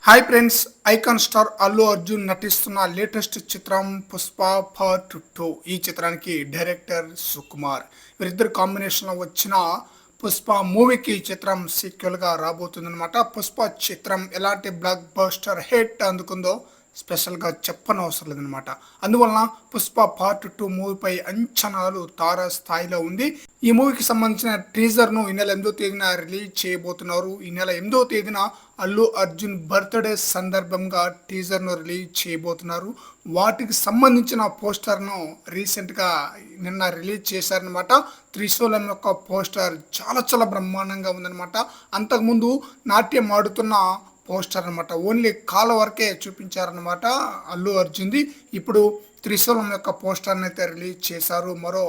Hi friends, icon star Allu Arjun నటిస్తున్న latest చిత్రం Pushpa part 2. ఈ చిత్రానికి డైరెక్టర్ సుకుమార్. వీరిద్దరు కాంబినేషన్లో వచ్చిన పుష్ప మూవీకి ఈ చిత్రం సీక్వెల్గా రాబోతుందన్నమాట. పుష్ప చిత్రం ఎలాంటి బ్లాక్ బస్టర్ హిట్ అందుకుందో స్పెషల్గా చెప్పనవసరం లేదనమాట. అందువలన పుష్ప పార్ట్ 2 మూవీపై అంచనాలు తారా స్థాయిలో ఉంది. ఈ మూవీకి సంబంధించిన టీజర్ను ఈ నెల 8వ తేదీన రిలీజ్ చేయబోతున్నారు. ఈ నెల 8వ తేదీన అల్లు అర్జున్ బర్త్డే సందర్భంగా టీజర్ను రిలీజ్ చేయబోతున్నారు. వాటికి సంబంధించిన పోస్టర్ను రీసెంట్గా నిన్న రిలీజ్ చేశారనమాట. త్రిశూలం యొక్క పోస్టర్ చాలా బ్రహ్మాండంగా ఉందన్నమాట. అంతకుముందు నాట్యం ఆడుతున్న పోస్టర్ అనమాట, ఓన్లీ కాళ్ళ వరకే చూపించారనమాట అల్లు అర్జున్ది. ఇప్పుడు త్రిశూలం యొక్క పోస్టర్ని అయితే రిలీజ్ చేశారు. మరో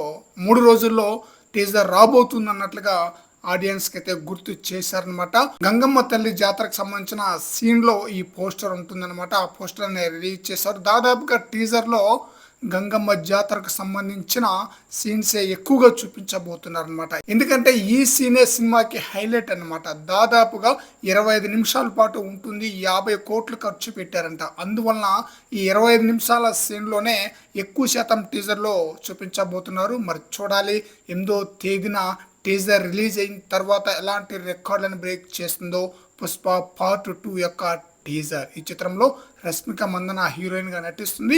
3 రోజుల్లో టీజర్ రాబోతుంది అన్నట్లుగా ఆడియన్స్కి అయితే గుర్తు చేశారనమాట. గంగమ్మ తల్లి జాతరకు సంబంధించిన సీన్లో ఈ పోస్టర్ ఉంటుందన్నమాట. ఆ పోస్టర్ని రిలీజ్ చేశారు. దాదాపుగా టీజర్లో గంగమ్మ జాతరకు సంబంధించిన సీన్సే ఎక్కువగా చూపించబోతున్నారు అనమాట. ఎందుకంటే ఈ సీనే సినిమాకి హైలైట్ అనమాట. దాదాపుగా 25 నిమిషాల పాటు ఉంటుంది. 50 కోట్లు ఖర్చు పెట్టారంట. అందువలన ఈ 25 నిమిషాల సీన్లోనే ఎక్కువ శాతం టీజర్లో చూపించబోతున్నారు. మరి చూడాలి 8వ తేదీన టీజర్ రిలీజ్ అయిన తర్వాత ఎలాంటి రికార్డులను బ్రేక్ చేస్తుందో పుష్ప పార్ట్ 2 యొక్క టీజర్. ఈ చిత్రంలో రష్మిక మందన హీరోయిన్గా నటిస్తుంది.